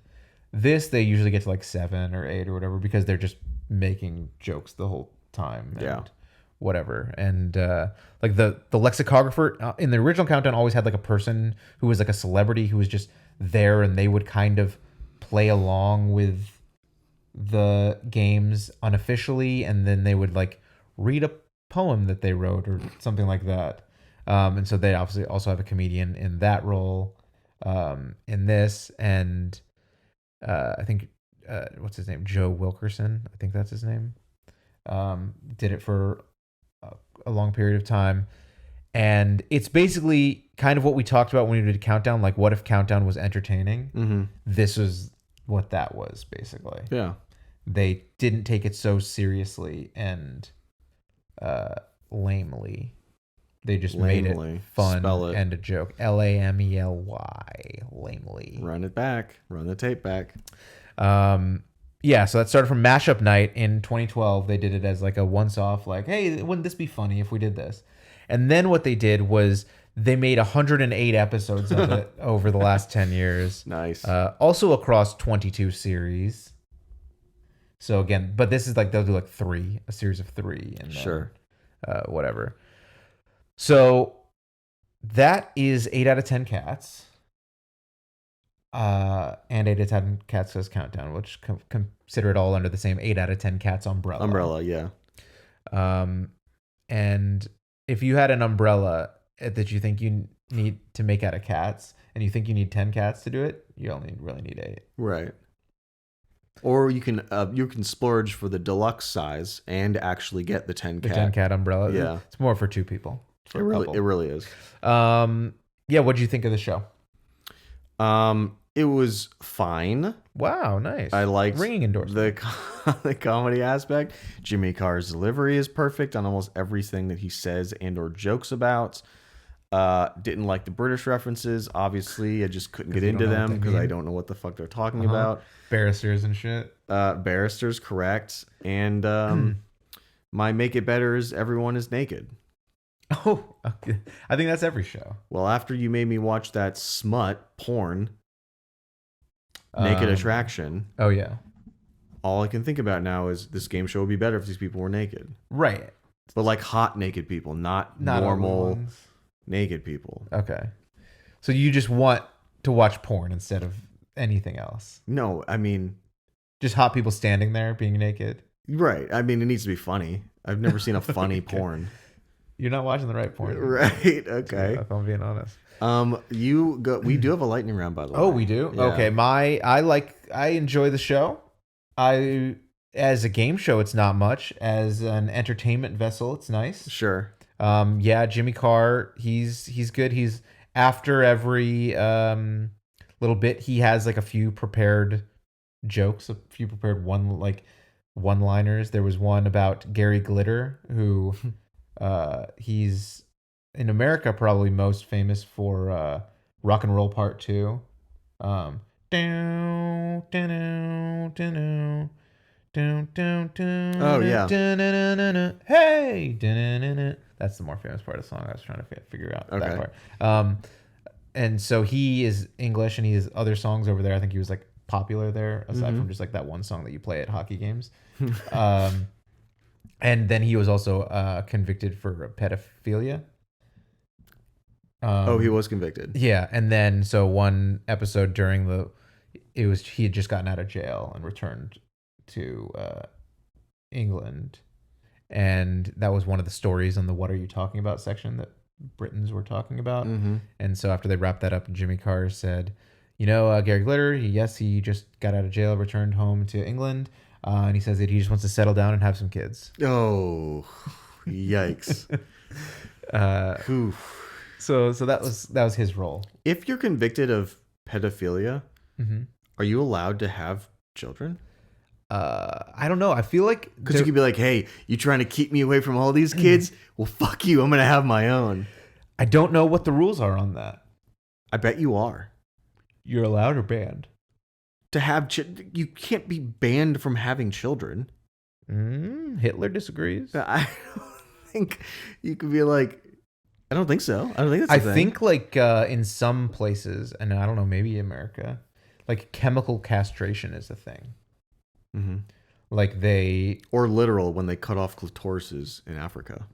This, they usually get to like 7 or 8 or whatever because they're just making jokes the whole time. And whatever. And like the lexicographer in the original Countdown always had like a person who was like a celebrity who was just there, and they would kind of play along with the games unofficially, and then they would like read a poem that they wrote or something like that. And so they obviously also have a comedian in that role in this, and I think what's his name, Joe Wilkerson, I think that's his name, did it for a long period of time. And it's basically kind of what we talked about when we did Countdown, like what if Countdown was entertaining. Mm-hmm. This was what that was, basically. Yeah. They didn't take it so seriously and lamely. They just made it fun and a joke. Lamely. Lamely. Run it back. Run the tape back. Yeah, so that started from Mashup Night in 2012. They did it as like a once-off, like, hey, wouldn't this be funny if we did this? And then what they did was they made 108 episodes of it over the last 10 years. Nice. Also across 22 series. So again, but this is like, they'll do like a series of 3. And then, sure. Whatever. So that is 8 out of 10 cats. And 8 out of 10 cats says Countdown, which consider it all under the same 8 out of 10 cats umbrella. Umbrella, yeah. And if you had an umbrella that you think you need to make out of cats, and you think you need 10 cats to do it, you only really need 8. Right. Or you can splurge for the deluxe size and actually get the 10 cat. The 10 cat umbrella. Yeah. It's more for 2 people. It really is. Yeah, what did you think of the show? It was fine. Wow, nice. I liked ringing endorsement. The comedy aspect. Jimmy Carr's delivery is perfect on almost everything that he says and or jokes about. Didn't like the British references. Obviously, I just couldn't get into them because I don't know what the fuck they're talking about. Barristers and shit. Barristers, correct. And my make it better is everyone is naked. Oh, okay. I think that's every show. Well, after you made me watch that smut porn, Naked Attraction. Oh, yeah. All I can think about now is this game show would be better if these people were naked. Right. But like hot naked people, not normal naked people. Okay. So you just want to watch porn instead of anything else? No, I mean... Just hot people standing there being naked? Right. I mean, it needs to be funny. I've never seen a funny porn. You're not watching the right porn. Right. Okay. If I'm being honest. We do have a lightning round, by the way. Oh, we do? Yeah. Okay. I enjoy the show. As a game show, it's not much. As an entertainment vessel, it's nice. Sure. Yeah, Jimmy Carr, he's good. He's after every little bit, he has like a few prepared jokes, a few prepared one-liners. There was one about Gary Glitter, who he's in America probably most famous for Rock and Roll Part 2. Oh yeah. Hey, that's the more famous part of the song. I was trying to figure out that part. And so he is English, and he has other songs over there. I think he was like popular there, aside from just like that one song that you play at hockey games. And then he was also convicted for pedophilia. He was convicted. Yeah, and then so one episode he had just gotten out of jail and returned to England, and that was one of the stories on the "What Are You Talking About" section that Britons were talking about. And so after they wrapped that up, Jimmy Carr said, Gary Glitter, he just got out of jail, returned home to England, and he says that he just wants to settle down and have some kids. Oh, yikes. So that was his role. If you're convicted of pedophilia, are you allowed to have children? I don't know. I feel like because you could be like, "Hey, you trying to keep me away from all these kids? Well, fuck you. I'm gonna have my own." I don't know what the rules are on that. I bet you are. You're allowed or banned to have. You can't be banned from having children. Hitler disagrees. I don't think you could be like. I don't think so. I don't think that's. I think like in some places, and I don't know, maybe America, like chemical castration is a thing. Mm-hmm. Like or literal when they cut off clitorises in Africa.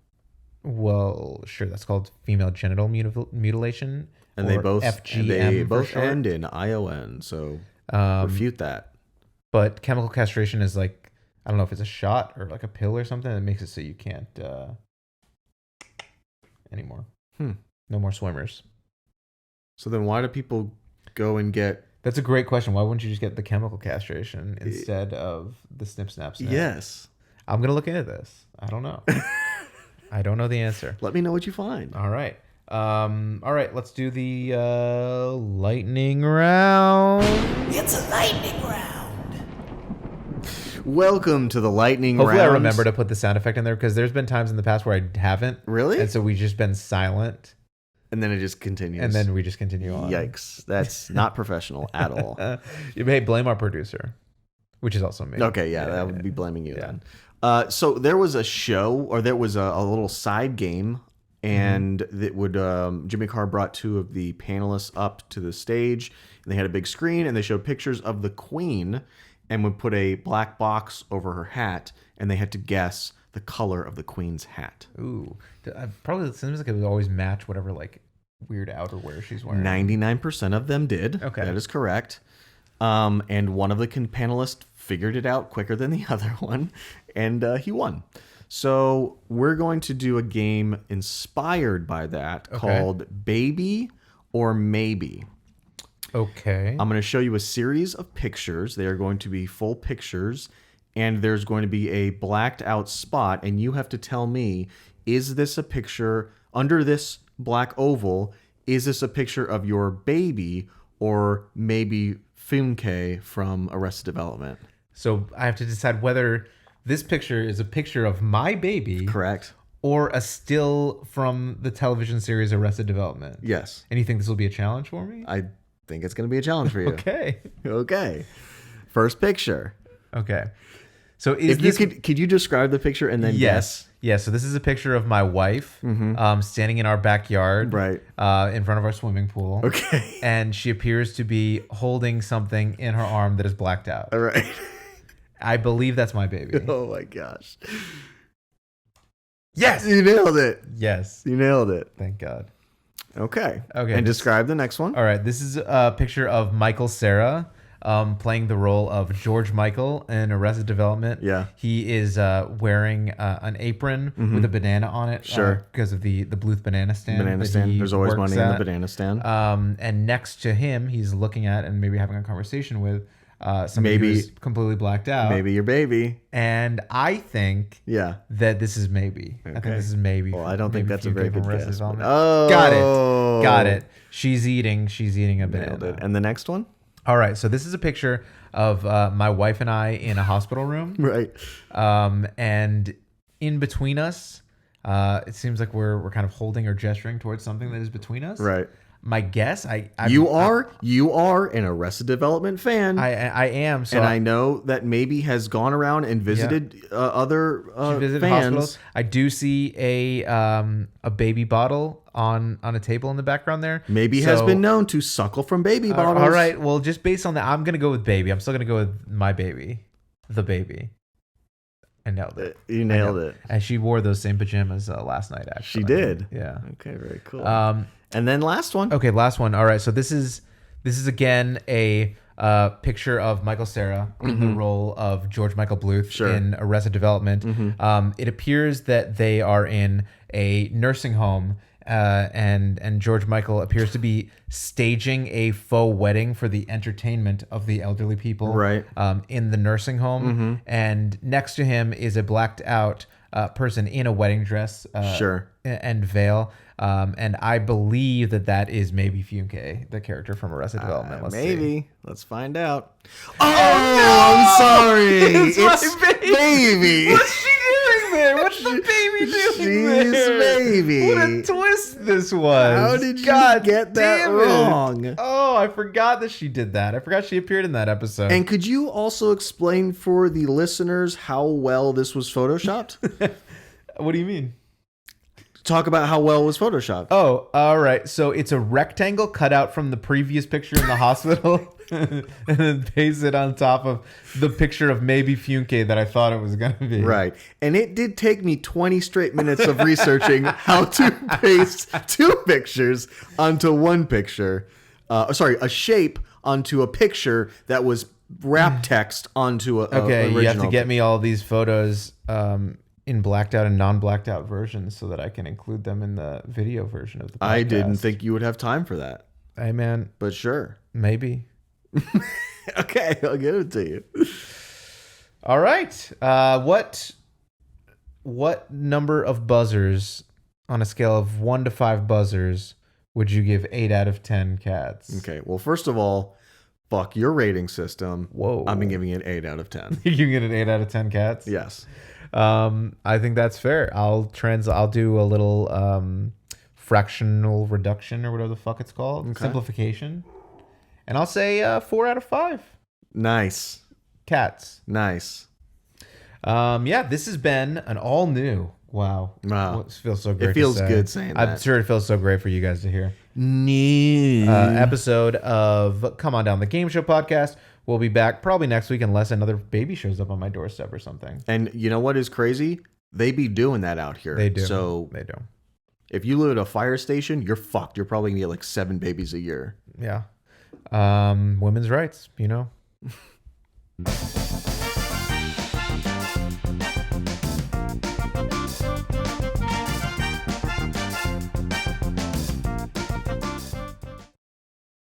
Well, sure. That's called female genital mutilation. And they or both FGM for short. end in ION. So refute that. But chemical castration is like, I don't know if it's a shot or like a pill or something that makes it so you can't anymore. No more swimmers. So then why do people go and get... That's a great question. Why wouldn't you just get the chemical castration instead of the snip, snap, snip? Yes. I'm going to look into this. I don't know. I don't know the answer. Let me know what you find. All right. Let's do the lightning round. It's a lightning round. Welcome to the lightning round. Hopefully I remember to put the sound effect in there because there's been times in the past where I haven't. Really? And so we've just been silent. And then it just continues. And then we just continue on. Yikes. That's not professional at all. You may blame our producer, which is also me. Okay, yeah, that would be blaming you then. So there was a show, or there was a little side game, and that would Jimmy Carr brought two of the panelists up to the stage, and they had a big screen, and they showed pictures of the Queen, and would put a black box over her hat, and they had to guess the color of the Queen's hat. Ooh. Probably it seems like it would always match whatever like weird outerwear she's wearing. 99% of them did. Okay. That is correct. And one of the panelists figured it out quicker than the other one, and he won. So we're going to do a game inspired by that called Baby or Maybe. Okay. I'm going to show you a series of pictures. They are going to be full pictures, and there's going to be a blacked out spot, and you have to tell me, is this a picture under this black oval? Is this a picture of your baby or maybe Funke from Arrested Development? So I have to decide whether this picture is a picture of my baby. Correct. Or a still from the television series Arrested Development. Yes. And you think this will be a challenge for me? I think it's going to be a challenge for you. Okay. Okay. First picture. Okay. So could you describe the picture and then guess? Yes. So this is a picture of my wife standing in our backyard, Right. In front of our swimming pool. Okay. And she appears to be holding something in her arm that is blacked out. All right. I believe that's my baby. Oh my gosh. Yes. You nailed it. Yes. You nailed it. Thank God. Okay. Okay. And describe the next one. All right. This is a picture of Michael Cera. Playing the role of George Michael in Arrested Development. Yeah. He is wearing an apron with a banana on it. Sure. Because of the Bluth banana stand. Banana stand. There's always money in the banana stand. And next to him, he's looking at and maybe having a conversation with somebody who's completely blacked out. Maybe your baby. And I think that this is maybe. Okay. I think this is maybe. Well, I don't think that's a very good guess. Oh. Got it. She's eating a banana. Nailed it. And the next one? All right, so this is a picture of my wife and I in a hospital room. Right. And in between us, it seems like we're kind of holding or gesturing towards something that is between us. Right. My guess, you are an Arrested Development fan. I am. So and I know that maybe has gone around and visited other fans. Hospitals. I do see a baby bottle on a table in the background there. Maybe has been known to suckle from baby bottles. All right. Well, just based on that, I'm gonna go with baby. I'm still gonna go with my baby, the baby. I nailed it. You nailed it. And she wore those same pajamas last night. Actually, she did. Yeah. Okay. Very cool. And then last one. Okay, last one. All right. So this is again a picture of Michael Cera in the role of George Michael Bluth in Arrested Development. It appears that they are in a nursing home, and George Michael appears to be staging a faux wedding for the entertainment of the elderly people in the nursing home. And next to him is a blacked out person in a wedding dress and veil. And I believe that is maybe Funke, the character from Arrested Development. Let's see. Let's find out. Oh, no, I'm sorry. It's my baby. What's she doing there? What's the baby doing there? She's baby. What a twist this was. How did you get that wrong? Oh, I forgot that she did that. I forgot she appeared in that episode. And could you also explain for the listeners how well this was photoshopped? What do you mean? Talk about how well it was photoshopped. Oh, all right. So it's a rectangle cut out from the previous picture in the hospital, and then paste it on top of the picture of maybe Funke that I thought it was gonna be. Right. And it did take me 20 straight minutes of researching how to paste two pictures onto one picture. A shape onto a picture that was wrap text onto a Okay, original. you have to get me all these photos in blacked out and non-blacked out versions so that I can include them in the video version of the podcast. I didn't think you would have time for that. Hey, man. But sure. Maybe. Okay, I'll give it to you. All right. What number of buzzers on a scale of 1 to 5 buzzers would you give 8 out of 10 cats? Okay, well, first of all, fuck your rating system. Whoa. I've been giving it 8 out of 10. You get an 8 out of 10 cats? Yes. I think that's fair. I'll do a little fractional reduction or whatever the fuck it's called. Okay. Simplification. And I'll say 4 out of 5 Nice. cats. Nice. Yeah, this has been an all new. Wow. It feels so great. It feels to say. good saying I'm that. sure it feels so great for you guys to hear. New. Episode of Come On Down, the Game Show podcast. We'll be back probably next week unless another baby shows up on my doorstep or something. And you know what is crazy? They be doing that out here. They do. So They do. if you live at a fire station, you're fucked. You're probably gonna get like 7 babies a year. Yeah. Women's rights, you know.